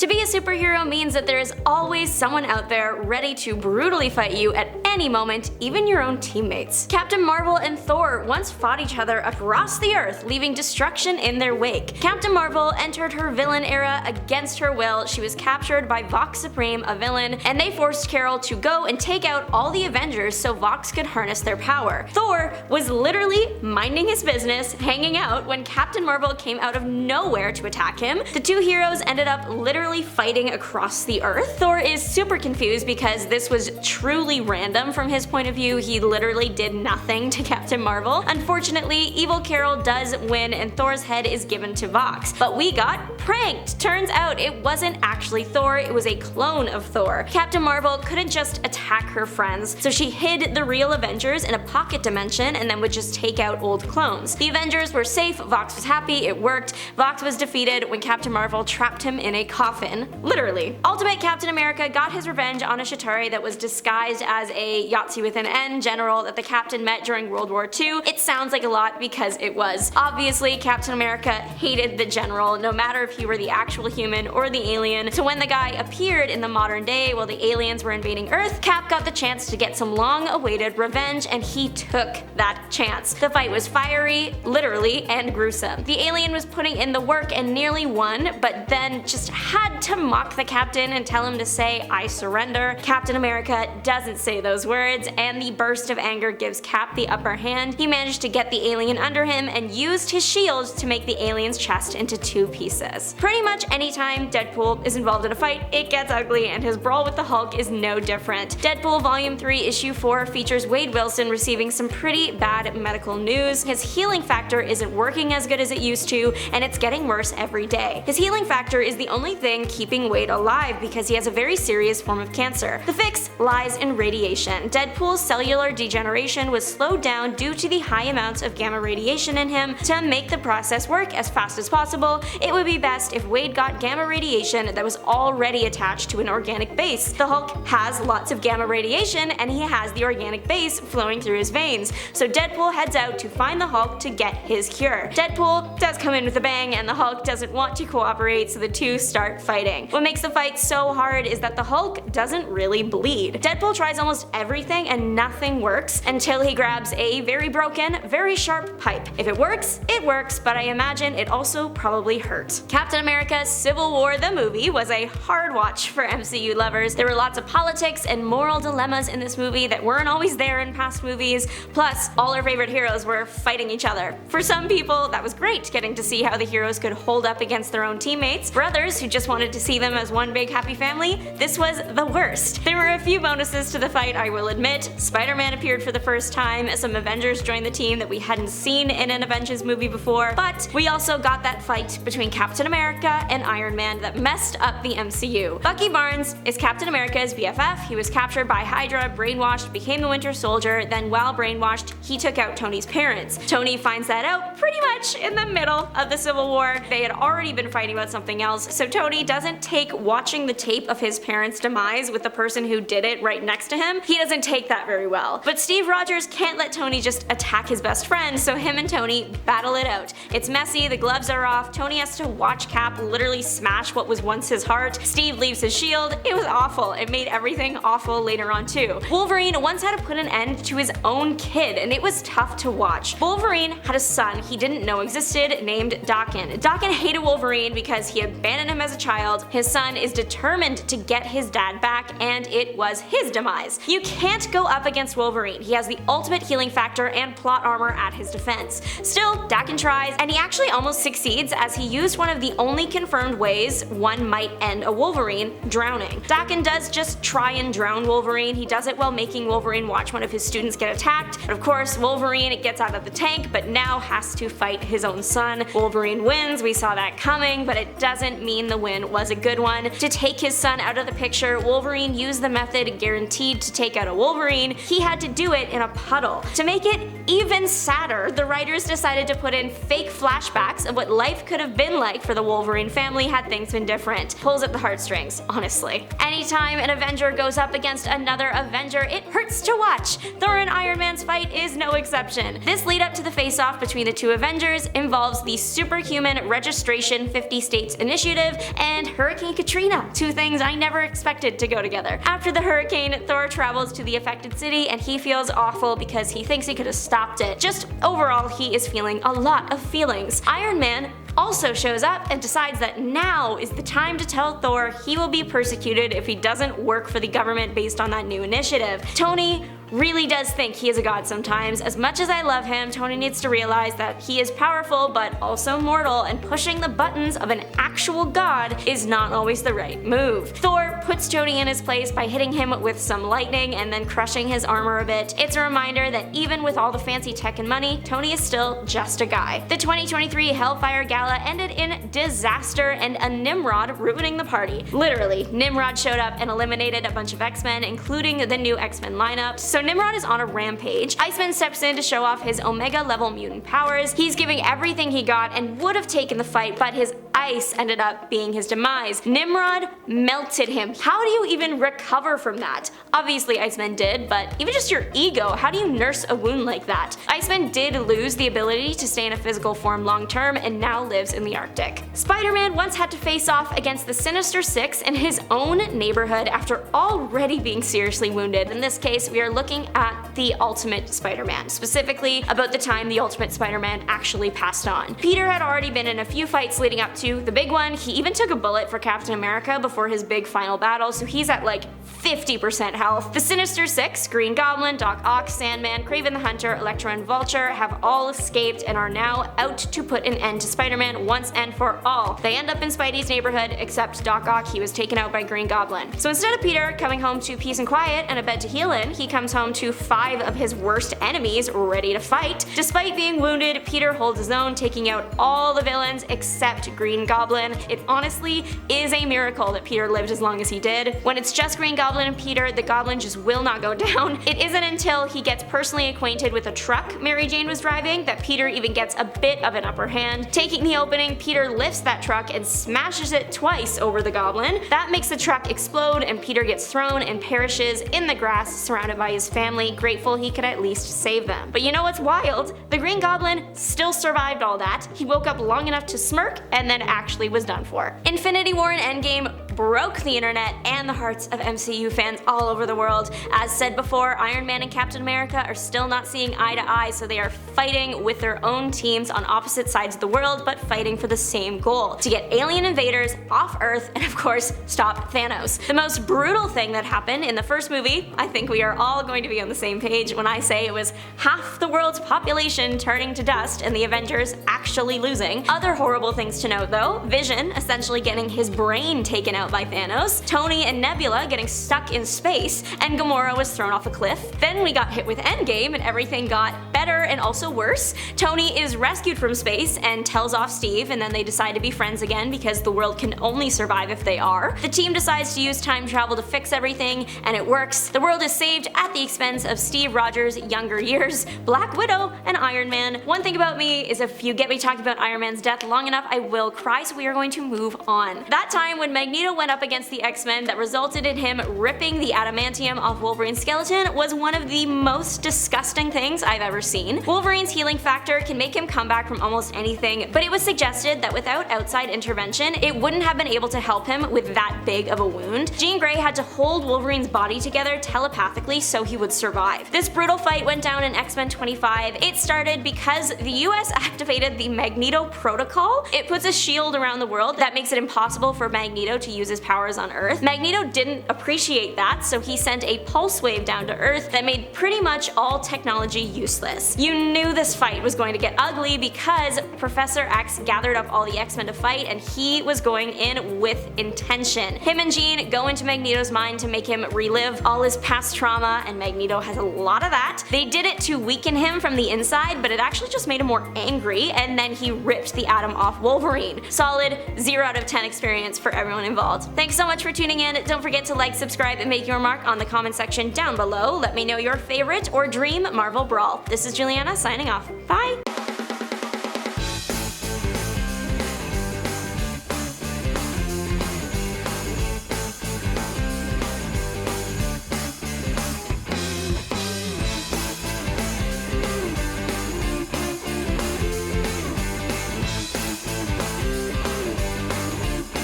To be a superhero means that there is always someone out there ready to brutally fight you at any moment, even your own teammates. Captain Marvel and Thor once fought each other across the earth, leaving destruction in their wake. Captain Marvel entered her villain era against her will. She was captured by Vox Supreme, a villain, and they forced Carol to go and take out all the Avengers so Vox could harness their power. Thor was literally minding his business, hanging out, when Captain Marvel came out of nowhere to attack him. The two heroes ended up literally fighting across the earth. Thor is super confused because this was truly random from his point of view. He literally did nothing to Captain Marvel. Unfortunately, evil Carol does win and Thor's head is given to Vox. But we got pranked! Turns out it wasn't actually Thor, it was a clone of Thor. Captain Marvel couldn't just attack her friends, so she hid the real Avengers in a pocket dimension and then would just take out old clones. The Avengers were safe, Vox was happy, it worked. Vox was defeated when Captain Marvel trapped him in a coffin. Literally. Ultimate Captain America got his revenge on a Chitauri that was disguised as a Yahtzee with an N general that the Captain met during World War II. It sounds like a lot because it was. Obviously, Captain America hated the general, no matter if he were the actual human or the alien, so when the guy appeared in the modern day while the aliens were invading Earth, Cap got the chance to get some long-awaited revenge, and he took that chance. The fight was fiery, literally, and gruesome. The alien was putting in the work and nearly won, but then just had to mock the Captain and tell him to say, "I surrender." Captain America doesn't say those words, and the burst of anger gives Cap the upper hand. He managed to get the alien under him and used his shield to make the alien's chest into two pieces. Pretty much anytime Deadpool is involved in a fight, it gets ugly, and his brawl with the Hulk is no different. Deadpool Volume 3 Issue 4 features Wade Wilson receiving some pretty bad medical news. His healing factor isn't working as good as it used to, and it's getting worse every day. His healing factor is the only thing keeping Wade alive because he has a very serious form of cancer. The fix lies in radiation. Deadpool's cellular degeneration was slowed down due to the high amounts of gamma radiation in him. To make the process work as fast as possible, it would be best if Wade got gamma radiation that was already attached to an organic base. The Hulk has lots of gamma radiation and he has the organic base flowing through his veins, so Deadpool heads out to find the Hulk to get his cure. Deadpool does come in with a bang and the Hulk doesn't want to cooperate, so the two start fighting. What makes the fight so hard is that the Hulk doesn't really bleed. Deadpool tries almost everything and nothing works until he grabs a very broken, very sharp pipe. If it works, but I imagine it also probably hurt. Captain America Civil War the movie was a hard watch for MCU lovers. There were lots of politics and moral dilemmas in this movie that weren't always there in past movies, plus all our favorite heroes were fighting each other. For some people, that was great, getting to see how the heroes could hold up against their own teammates. For others who just wanted to see them as one big happy family, this was the worst. There were a few bonuses to the fight, I will admit. SpiderMan appeared for the first time, some Avengers joined the team that we hadn't seen in an Avengers movie before, but we also got that fight between Captain America and Iron Man that messed up the MCU. Bucky Barnes is Captain America's BFF. He was captured by Hydra, brainwashed, became the Winter Soldier, then while brainwashed, he took out Tony's parents. Tony finds that out pretty much in the middle of the Civil War. They had already been fighting about something else, so Tony doesn't take watching the tape of his parents' demise with the person who did it right next to him. He doesn't take that very well. But Steve Rogers can't let Tony just attack his best friend, so him and Tony battle it out. It's messy, the gloves are off, Tony has to watch Cap literally smash what was once his heart. Steve leaves his shield. It was awful. It made everything awful later on too. Wolverine once had to put an end to his own kid, and it was tough to watch. Wolverine had a son he didn't know existed named Daan. Daan hated Wolverine because he abandoned him as a child. His son is determined to get his dad back, and it was his demise. You can't go up against Wolverine. He has the ultimate healing factor and plot armor at his defense. Still, Daan tries, and he actually almost succeeds as he used one of the only confirmed ways one might end a Wolverine: drowning. Daan does just try and drown Wolverine. He does it while making Wolverine watch one of his students get attacked. But of course, Wolverine gets out of the tank, but now has to fight his own son. Wolverine wins, we saw that coming, but it doesn't mean the win was a good one. To take his son out of the picture, Wolverine used the method guaranteed to take out a Wolverine. He had to do it in a puddle. To make it even sadder, the writers decided to put in fake flashbacks of what life could have been like for the Wolverine family had things been different. Pulls at the heartstrings, honestly. Anytime an Avenger goes up against another Avenger, it hurts to watch. Thor and Iron Man's fight is no exception. This lead up to the face-off between the two Avengers involves the Superhuman Registration 50 States Initiative and and Hurricane Katrina, two things I never expected to go together. After the hurricane, Thor travels to the affected city and he feels awful because he thinks he could have stopped it. Just overall, he is feeling a lot of feelings. Iron Man also shows up and decides that now is the time to tell Thor he will be persecuted if he doesn't work for the government based on that new initiative. Tony really does think he is a god sometimes. As much as I love him, Tony needs to realize that he is powerful but also mortal, and pushing the buttons of an actual god is not always the right move. Thor puts Tony in his place by hitting him with some lightning and then crushing his armor a bit. It's a reminder that even with all the fancy tech and money, Tony is still just a guy. The 2023 Hellfire Gala ended in disaster and a Nimrod ruining the party. Literally, Nimrod showed up and eliminated a bunch of X-Men, including the new X-Men lineup. So Nimrod is on a rampage. Iceman steps in to show off his Omega level mutant powers. He's giving everything he got and would have taken the fight, but his ice ended up being his demise. Nimrod melted him. How do you even recover from that? Obviously Iceman did, but even just your ego, how do you nurse a wound like that? Iceman did lose the ability to stay in a physical form long term and now lives in the Arctic. Spider-Man once had to face off against the Sinister Six in his own neighborhood after already being seriously wounded. In this case, we are looking at the Ultimate Spider-Man, specifically about the time the Ultimate Spider-Man actually passed on. Peter had already been in a few fights leading up to the big one. He even took a bullet for Captain America before his big final battle, so he's at like 50% health. The Sinister Six, Green Goblin, Doc Ock, Sandman, Kraven the Hunter, Electro and Vulture have all escaped and are now out to put an end to Spider-Man once and for all. They end up in Spidey's neighborhood, except Doc Ock, he was taken out by Green Goblin. So instead of Peter coming home to peace and quiet and a bed to heal in, he comes home to 5 of his worst enemies ready to fight. Despite being wounded, Peter holds his own, taking out all the villains except Green Goblin. It honestly is a miracle that Peter lived as long as he did. When it's just Green Goblin and Peter, the Goblin just will not go down. It isn't until he gets personally acquainted with a truck Mary Jane was driving that Peter even gets a bit of an upper hand. Taking the opening, Peter lifts that truck and smashes it twice over the Goblin. That makes the truck explode and Peter gets thrown and perishes in the grass surrounded by his family, grateful he could at least save them. But you know what's wild? The Green Goblin still survived all that. He woke up long enough to smirk and then actually was done for. Infinity War and Endgame broke the internet and the hearts of MCU fans all over the world. As said before, Iron Man and Captain America are still not seeing eye to eye, so they are fighting with their own teams on opposite sides of the world, but fighting for the same goal: to get alien invaders off Earth and of course stop Thanos. The most brutal thing that happened in the first movie, I think we are all going to be on the same page when I say it was half the world's population turning to dust and the Avengers actually losing. Other horrible things to note though: Vision essentially getting his brain taken out by Thanos, Tony and Nebula getting stuck in space, and Gamora was thrown off a cliff. Then we got hit with Endgame and everything got better and also worse. Tony is rescued from space and tells off Steve, and then they decide to be friends again because the world can only survive if they are. The team decides to use time travel to fix everything, and it works. The world is saved at the expense of Steve Rogers' younger years, Black Widow, and Iron Man. One thing about me is if you get me talking about Iron Man's death long enough, I will cry, so we are going to move on. That time when Magneto went up against the X-Men that resulted in him ripping the adamantium off Wolverine's skeleton was one of the most disgusting things I've ever seen. Wolverine's healing factor can make him come back from almost anything, but it was suggested that without outside intervention, it wouldn't have been able to help him with that big of a wound. Jean Grey had to hold Wolverine's body together telepathically so he would survive. This brutal fight went down in X-Men 25. It started because the US activated the Magneto Protocol. It puts a shield around the world that makes it impossible for Magneto to use his powers on Earth. Magneto didn't appreciate that, so he sent a pulse wave down to Earth that made pretty much all technology useless. You knew this fight was going to get ugly because Professor X gathered up all the X-Men to fight, and he was going in with intention. Him and Jean go into Magneto's mind to make him relive all his past trauma, and Magneto has a lot of that. They did it to weaken him from the inside, but it actually just made him more angry, and then he ripped the atom off Wolverine. Solid 0 out of 10 experience for everyone involved. Thanks so much for tuning in. Don't forget to like, subscribe, and make your mark on the comment section down below. Let me know your favorite or dream Marvel brawl. This is Juliana signing off. Bye!